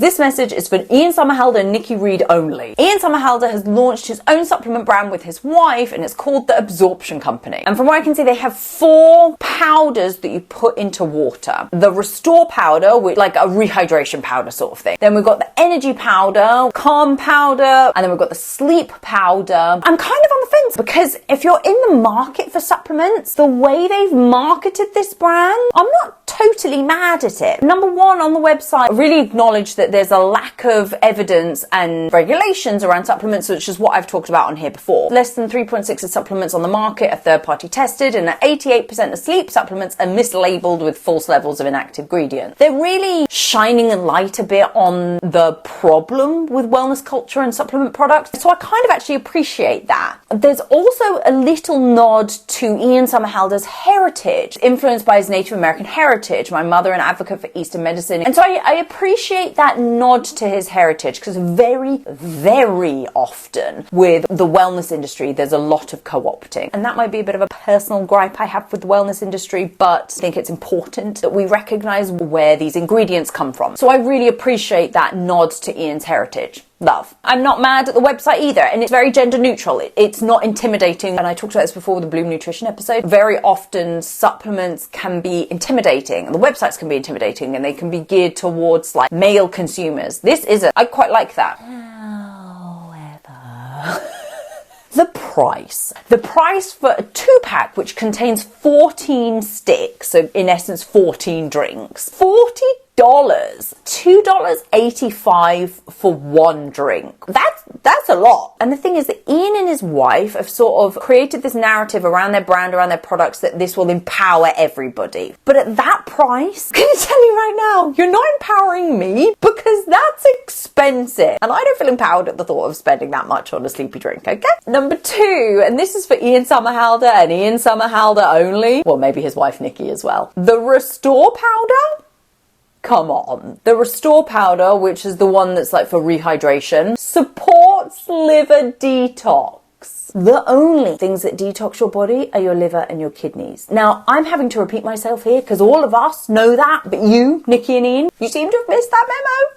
This message is for Ian Somerhalder Nikki Reed only. Ian Somerhalder has launched his own supplement brand with his wife, and it's called The Absorption Company. And from what I can see, they have 4 powders that you put into water. The Restore powder, which like a rehydration powder sort of thing. Then we've got the Energy powder, Calm powder, and then we've got the Sleep powder. I'm kind of on the fence because if you're in the market for supplements, the way they've marketed this brand, I'm not totally mad at it. Number one, on the website, really acknowledge that there's a lack of evidence and regulations around supplements, which is what I've talked about on here before. Less than 3.6 of supplements on the market are third-party tested, and 88% of sleep supplements are mislabeled with false levels of inactive ingredient. They're really shining a light a bit on the problem with wellness culture and supplement products, so I kind of actually appreciate that. There's also a little nod to Ian Somerhalder's heritage, influenced by his Native American heritage. My mother, an advocate for Eastern medicine, and so I appreciate that nod to his heritage, because very, very often with the wellness industry, there's a lot of co-opting. And that might be a bit of a personal gripe I have with the wellness industry, but I think it's important that we recognize where these ingredients come from. So I really appreciate that nod to Ian's heritage. Love. I'm not mad at the website either, and it's very gender neutral. It's not intimidating, and I talked about this before with the Bloom Nutrition episode. Very often supplements can be intimidating, and the websites can be intimidating, and they can be geared towards like male consumers. This isn't. I quite like that. However, the price. The price for a 2-pack, which contains 14 sticks, so in essence 14 drinks, $40. $2.85 for one drink. That's a lot. And the thing is that Ian and his wife have sort of created this narrative around their brand, around their products, that this will empower everybody. But at that price, can I tell you right now, you're not empowering me, because that's expensive. And I don't feel empowered at the thought of spending that much on a sleepy drink, okay? Number 2, and this is for Ian Somerhalder and Ian Somerhalder only. Well, maybe his wife Nikki as well. The Restore powder? Come on. The Restore powder, which is the one that's like for rehydration, supports liver detox. The only things that detox your body are your liver and your kidneys. Now, I'm having to repeat myself here because all of us know that, but you, Nikki and Ian, you seem to have missed that memo.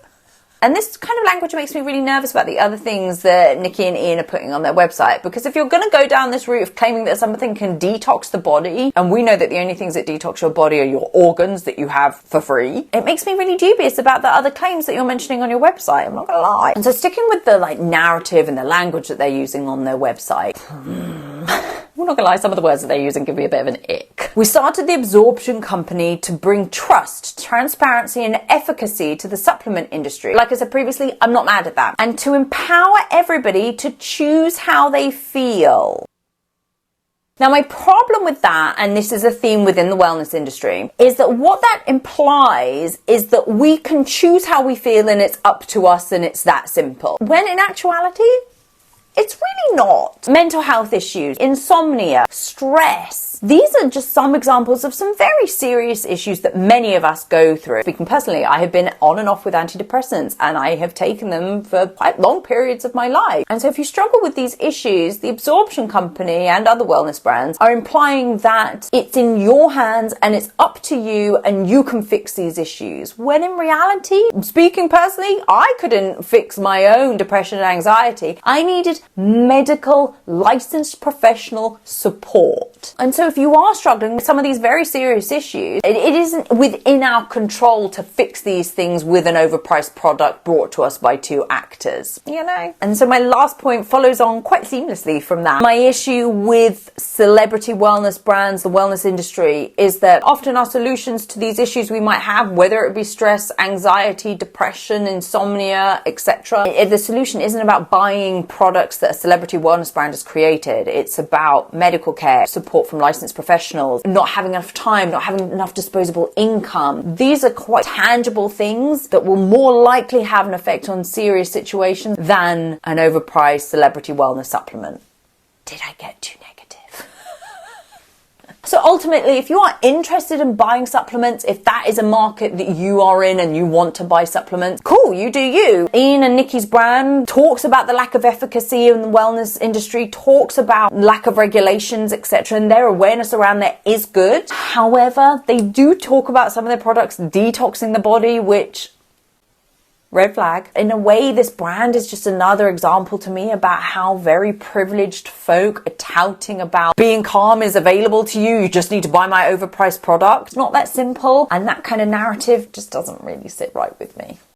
And this kind of language makes me really nervous about the other things that Nikki and Ian are putting on their website. Because if you're going to go down this route of claiming that something can detox the body, and we know that the only things that detox your body are your organs that you have for free, it makes me really dubious about the other claims that you're mentioning on your website. I'm not going to lie. And so sticking with the like narrative and the language that they're using on their website, I'm not gonna lie, some of the words that they're using give me a bit of an ick. We started the Absorption Company to bring trust, transparency, and efficacy to the supplement industry. Like I said previously, I'm not mad at that. And to empower everybody to choose how they feel. Now, my problem with that, and this is a theme within the wellness industry, is that what that implies is that we can choose how we feel and it's up to us and it's that simple. When in actuality, it's really not. Mental health issues, insomnia, stress. These are just some examples of some very serious issues that many of us go through. Speaking personally, I have been on and off with antidepressants, and I have taken them for quite long periods of my life. And so if you struggle with these issues, the Absorption Company and other wellness brands are implying that it's in your hands and it's up to you and you can fix these issues. When in reality, speaking personally, I couldn't fix my own depression and anxiety. I needed medical, licensed professional support. And so if you are struggling with some of these very serious issues, it isn't within our control to fix these things with an overpriced product brought to us by 2 actors, you know? And so my last point follows on quite seamlessly from that. My issue with celebrity wellness brands, the wellness industry, is that often our solutions to these issues we might have, whether it be stress, anxiety, depression, insomnia, etc., the solution isn't about buying products that a celebrity wellness brand has created. It's about medical care, support from licensed professionals, not having enough time, not having enough disposable income. These are quite tangible things that will more likely have an effect on serious situations than an overpriced celebrity wellness supplement. Did I get too negative? So ultimately, if you are interested in buying supplements, if that is a market that you are in and you want to buy supplements, cool, you do you. Ian and Nikki's brand talks about the lack of efficacy in the wellness industry, talks about lack of regulations, etc., and their awareness around that is good. However, they do talk about some of their products detoxing the body, which red flag. In a way, this brand is just another example to me about how very privileged folk are touting about being calm is available to you. You just need to buy my overpriced product. It's not that simple. And that kind of narrative just doesn't really sit right with me.